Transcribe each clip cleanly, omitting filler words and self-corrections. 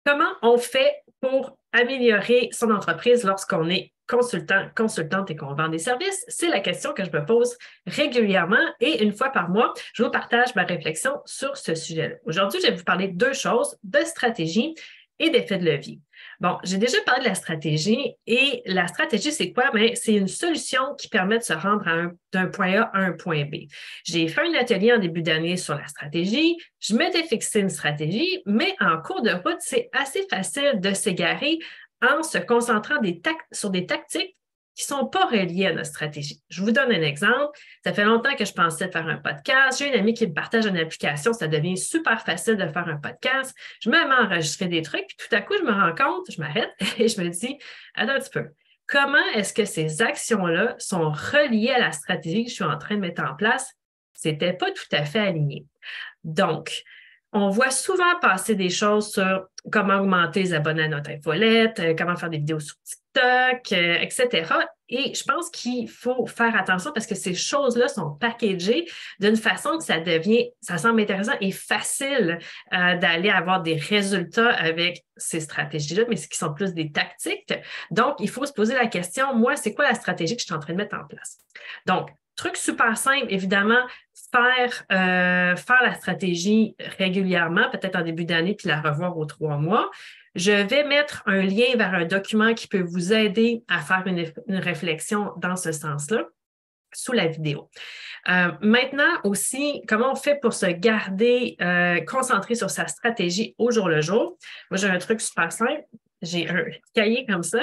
Comment on fait pour améliorer son entreprise lorsqu'on est consultant, consultante et qu'on vend des services? C'est la question que je me pose régulièrement et une fois par mois, je vous partage ma réflexion sur ce sujet-là. Aujourd'hui, je vais vous parler de deux choses, de stratégie et d'effet de levier. Bon, j'ai déjà parlé de la stratégie et la stratégie, c'est quoi? Bien, c'est une solution qui permet de se rendre d'un point A à un point B. J'ai fait un atelier en début d'année sur la stratégie. Je m'étais fixé une stratégie, mais en cours de route, c'est assez facile de s'égarer en se concentrant sur des tactiques qui ne sont pas reliées à notre stratégie. Je vous donne un exemple. Ça fait longtemps que je pensais faire un podcast. J'ai une amie qui me partage une application. Ça devient super facile de faire un podcast. Je me mets à enregistrer des trucs, puis tout à coup, je me rends compte, je m'arrête et je me dis, attends un petit peu. Comment est-ce que ces actions-là sont reliées à la stratégie que je suis en train de mettre en place? C'était pas tout à fait aligné. Donc, on voit souvent passer des choses sur comment augmenter les abonnés à notre infolette, comment faire des vidéos sur TikTok, etc. Et je pense qu'il faut faire attention parce que ces choses-là sont packagées d'une façon que ça semble intéressant et facile d'aller avoir des résultats avec ces stratégies-là, mais qui sont plus des tactiques. Donc, il faut se poser la question, moi, c'est quoi la stratégie que je suis en train de mettre en place? Donc, truc super simple, évidemment, faire la stratégie régulièrement, peut-être en début d'année, puis la revoir aux 3 mois. Je vais mettre un lien vers un document qui peut vous aider à faire une réflexion dans ce sens-là sous la vidéo. Maintenant aussi, comment on fait pour se garder concentré sur sa stratégie au jour le jour? Moi, j'ai un truc super simple. J'ai un cahier comme ça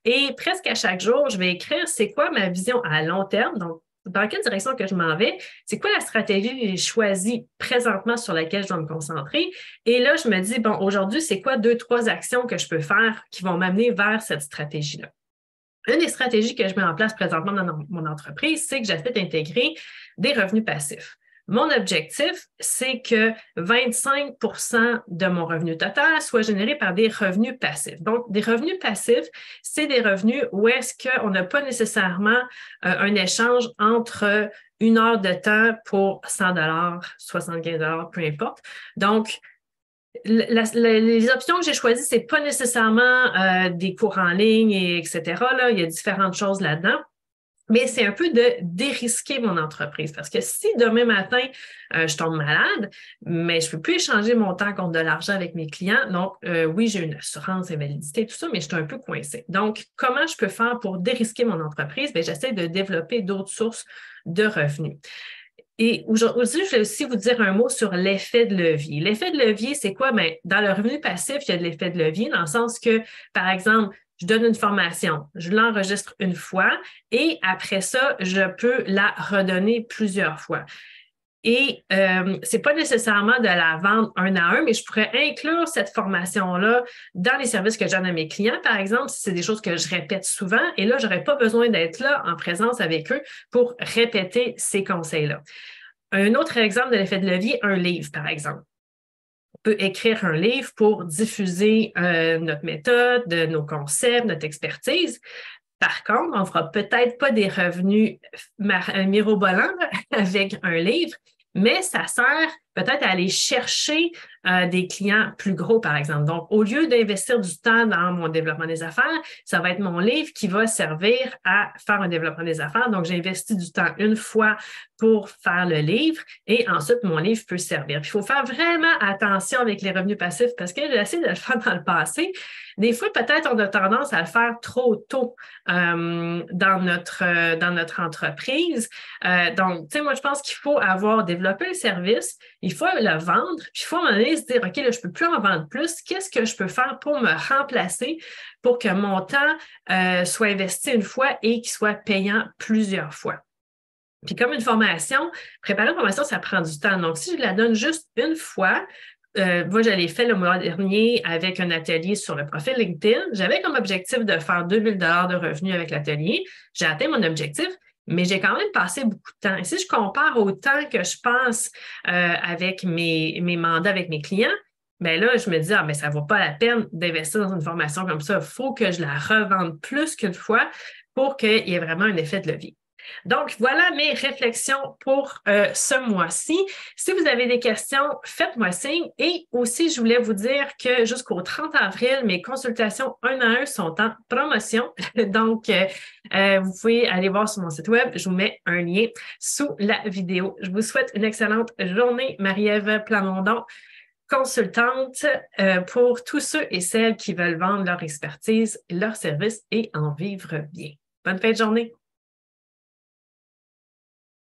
et presque à chaque jour, je vais écrire c'est quoi ma vision à long terme. Donc, dans quelle direction que je m'en vais, c'est quoi la stratégie que j'ai choisie présentement sur laquelle je dois me concentrer. Et là, je me dis, bon, aujourd'hui, c'est quoi 2, 3 actions que je peux faire qui vont m'amener vers cette stratégie-là? Une des stratégies que je mets en place présentement dans mon entreprise, c'est que j'essaie d'intégrer des revenus passifs. Mon objectif, c'est que 25 de mon revenu total soit généré par des revenus passifs. Donc, des revenus passifs, c'est des revenus où est-ce qu'on n'a pas nécessairement un échange entre 1 heure de temps pour 100 75 peu importe. Donc, les options que j'ai choisies, c'est pas nécessairement des cours en ligne, etc. Là, il y a différentes choses là-dedans. Mais c'est un peu de dérisquer mon entreprise. Parce que si demain matin, je tombe malade, mais je ne peux plus échanger mon temps contre de l'argent avec mes clients. Donc, oui, j'ai une assurance invalidité, tout ça, mais je suis un peu coincée. Donc, comment je peux faire pour dérisquer mon entreprise? Bien, j'essaie de développer d'autres sources de revenus. Et aujourd'hui, je vais aussi vous dire un mot sur l'effet de levier. L'effet de levier, c'est quoi? Bien, dans le revenu passif, il y a de l'effet de levier dans le sens que, par exemple, je donne une formation, je l'enregistre une fois et après ça, je peux la redonner plusieurs fois. Et c'est pas nécessairement de la vendre 1 à 1, mais je pourrais inclure cette formation-là dans les services que je donne à mes clients, par exemple, si c'est des choses que je répète souvent. Et là, j'aurais pas besoin d'être là en présence avec eux pour répéter ces conseils-là. Un autre exemple de l'effet de levier, un livre, par exemple. On peut écrire un livre pour diffuser notre méthode, nos concepts, notre expertise. Par contre, on ne fera peut-être pas des revenus mirobolants avec un livre, mais ça sert peut-être à aller chercher des clients plus gros, par exemple. Donc, au lieu d'investir du temps dans mon développement des affaires, ça va être mon livre qui va servir à faire un développement des affaires. Donc, j'ai investi du temps une fois pour faire le livre et ensuite, mon livre peut servir. Puis, il faut faire vraiment attention avec les revenus passifs parce que j'ai essayé de le faire dans le passé. Des fois, peut-être, on a tendance à le faire trop tôt dans notre entreprise. Donc, tu sais, moi, je pense qu'il faut avoir développé le service, il faut le vendre, puis il faut à un moment donné se dire, OK, là, je ne peux plus en vendre plus. Qu'est-ce que je peux faire pour me remplacer pour que mon temps soit investi une fois et qu'il soit payant plusieurs fois? Puis comme une formation, préparer une formation, ça prend du temps. Donc, si je la donne juste une fois, moi, je l'ai fait le mois dernier avec un atelier sur le profil LinkedIn. J'avais comme objectif de faire 2 000 $ de revenus avec l'atelier. J'ai atteint mon objectif, mais j'ai quand même passé beaucoup de temps. Et si je compare au temps que je passe avec mes mandats avec mes clients, bien là, je me dis, ah, mais ça ne vaut pas la peine d'investir dans une formation comme ça. Il faut que je la revende plus qu'une fois pour qu'il y ait vraiment un effet de levier. Donc, voilà mes réflexions pour ce mois-ci. Si vous avez des questions, faites-moi signe. Et aussi, je voulais vous dire que jusqu'au 30 avril, mes consultations 1 à 1 sont en promotion. Donc, vous pouvez aller voir sur mon site web. Je vous mets un lien sous la vidéo. Je vous souhaite une excellente journée. Marie-Ève Plamondon, consultante pour tous ceux et celles qui veulent vendre leur expertise, leur service et en vivre bien. Bonne fin de journée.